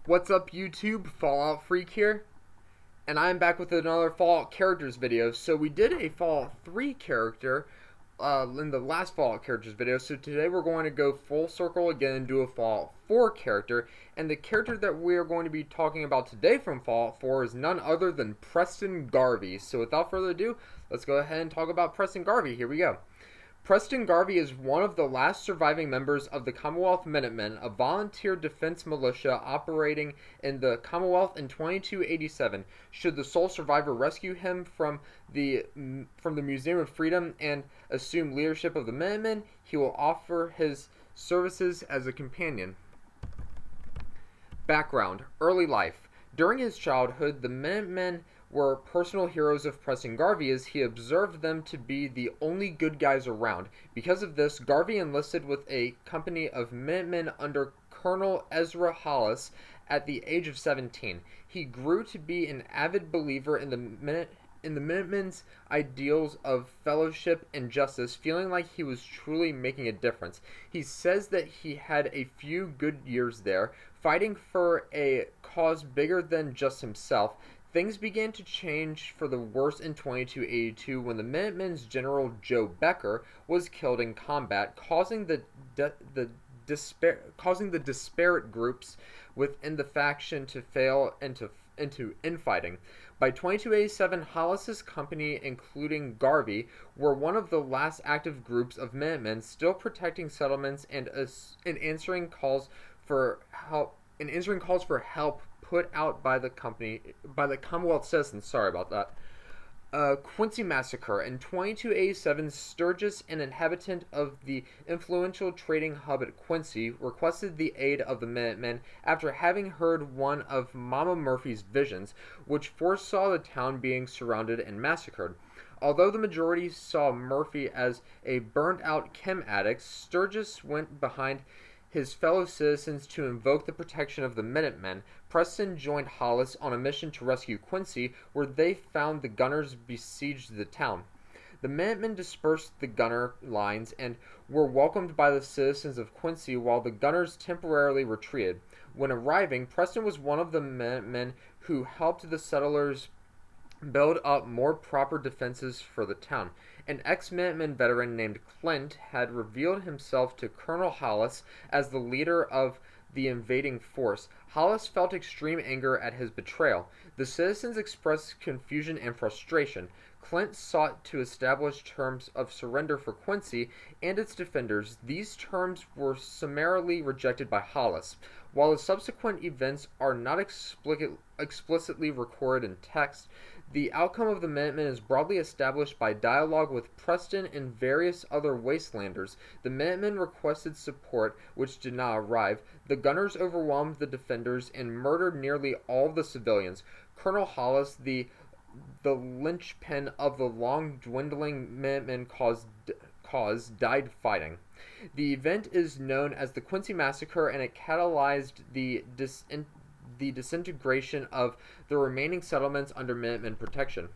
What's up YouTube, Fallout Freak here, and I'm back with another Fallout characters video. So we did a Fallout 3 character in the last Fallout characters video, so today we're going to go full circle again and do a Fallout 4 character, and the character that we are going to be talking about today from Fallout 4 is none other than Preston Garvey. So without further ado, let's go ahead and talk about Preston Garvey. Here we go. Preston Garvey is one of the last surviving members of the Commonwealth Minutemen, a volunteer defense militia operating in the Commonwealth in 2287. Should the sole survivor rescue him from the Museum of Freedom and assume leadership of the Minutemen, he will offer his services as a companion. Background: Early life. During his childhood, the Minutemen were personal heroes of Preston Garvey as he observed them to be the only good guys around. Because of this, Garvey enlisted with a company of Minutemen under Colonel Ezra Hollis at the age of 17. He grew to be an avid believer in the Minutemen's ideals of fellowship and justice, feeling like he was truly making a difference. He says that he had a few good years there, fighting for a cause bigger than just himself. Things began to change for the worse in 2282 when the Minutemen's General Joe Becker was killed in combat, causing the disparate groups within the faction to fail into infighting. By 2287, Hollis's company, including Garvey, were one of the last active groups of Minutemen still protecting settlements and answering calls for help put out by the Commonwealth citizens. Sorry about that. Quincy Massacre. In 2287, Sturgis, an inhabitant of the influential trading hub at Quincy, requested the aid of the Minutemen after having heard one of Mama Murphy's visions, which foresaw the town being surrounded and massacred. Although the majority saw Murphy as a burned-out chem addict, Sturgis went behind his fellow citizens to invoke the protection of the Minutemen. Preston joined Hollis on a mission to rescue Quincy, where they found the gunners besieged the town. The Minutemen dispersed the gunner lines and were welcomed by the citizens of Quincy while the gunners temporarily retreated. When arriving, Preston was one of the Minutemen who helped the settlers build up more proper defenses for the town. An ex-Minutemen veteran named Clint had revealed himself to Colonel Hollis as the leader of the invading force. Hollis felt extreme anger at his betrayal. The citizens expressed confusion and frustration. Clint sought to establish terms of surrender for Quincy and its defenders. These terms were summarily rejected by Hollis. While the subsequent events are not explicitly recorded in text, the outcome of the Minutemen is broadly established by dialogue with Preston and various other Wastelanders. The Minutemen requested support, which did not arrive. The gunners overwhelmed the defenders and murdered nearly all the civilians. Colonel Hollis, the linchpin of the long-dwindling Minutemen cause, died fighting. The event is known as the Quincy Massacre, and it catalyzed the disintegration of the remaining settlements under Minutemen protection.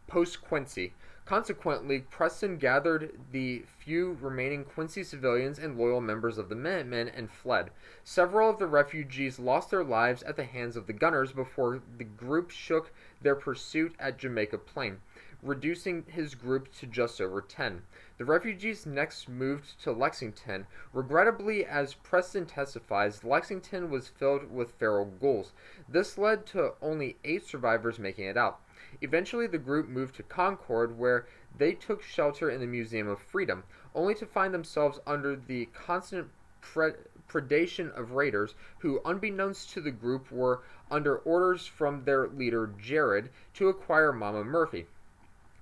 Post-Quincy. Consequently, Preston gathered the few remaining Quincy civilians and loyal members of the Minutemen and fled. Several of the refugees lost their lives at the hands of the gunners before the group shook their pursuit at Jamaica Plain, reducing his group to just over 10. The refugees next moved to Lexington. Regrettably, as Preston testifies, Lexington was filled with feral ghouls. This led to only 8 survivors making it out. Eventually, the group moved to Concord, where they took shelter in the Museum of Freedom, only to find themselves under the constant predation of raiders who, unbeknownst to the group, were under orders from their leader, Jared, to acquire Mama Murphy.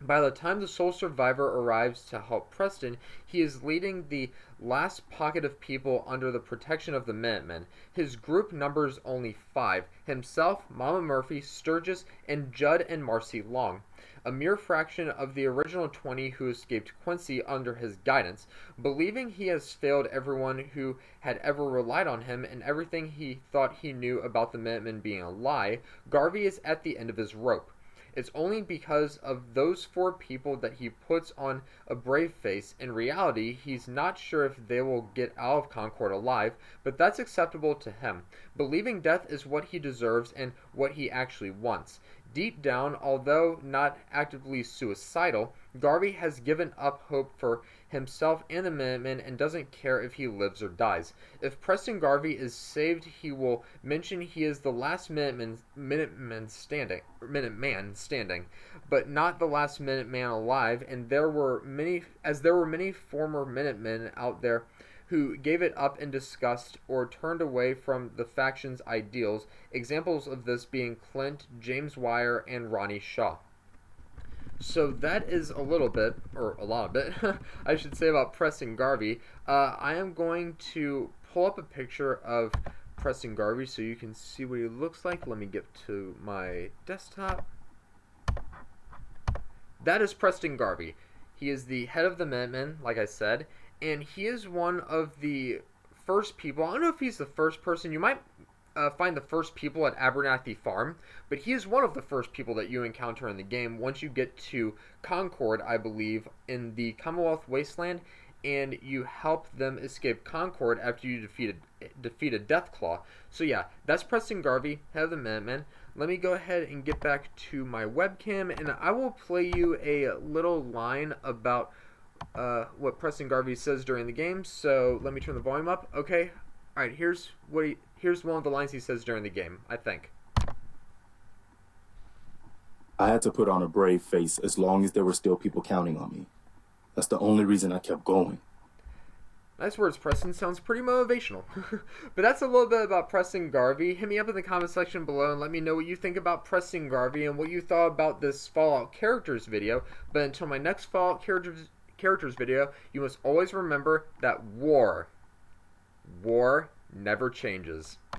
By the time the sole survivor arrives to help Preston, he is leading the last pocket of people under the protection of the Minutemen. His group numbers only 5: himself, Mama Murphy, Sturgis, and Judd and Marcy Long, a mere fraction of the original 20 who escaped Quincy under his guidance. Believing he has failed everyone who had ever relied on him and everything he thought he knew about the Minutemen being a lie, Garvey is at the end of his rope. It's only because of those 4 people that he puts on a brave face. In reality, he's not sure if they will get out of Concord alive, but that's acceptable to him. Believing death is what he deserves and what he actually wants. Deep down, although not actively suicidal, Garvey has given up hope for himself and the Minutemen and doesn't care if he lives or dies. If Preston Garvey is saved, he will mention he is the last Minuteman standing, but not the last Minuteman alive, and there were many former Minutemen out there who gave it up in disgust or turned away from the faction's ideals, examples of this being Clint, James Wire, and Ronnie Shaw. So that is a little bit, or a lot of it, I should say, about Preston Garvey. I am going to pull up a picture of Preston Garvey so you can see what he looks like. Let me get to my desktop. That is Preston Garvey. He is the head of the Minutemen, like I said, and he is one of the first people. I don't know if he's the first person. You might find the first people at Abernathy Farm, but he is one of the first people that you encounter in the game once you get to Concord, I believe, in the Commonwealth Wasteland, and you help them escape Concord after you defeated Deathclaw. So yeah, that's Preston Garvey, head of the Minutemen. Let me go ahead and get back to my webcam, and I will play you a little line about what Preston Garvey says during the game. So let me turn the volume up. Okay, all right. Here's one of the lines he says during the game, I think. I had to put on a brave face as long as there were still people counting on me. That's the only reason I kept going. Nice words, Preston. Sounds pretty motivational. But that's a little bit about Preston Garvey. Hit me up in the comment section below and let me know what you think about Preston Garvey and what you thought about this Fallout characters video. But until my next Fallout characters video, you must always remember that war never changes.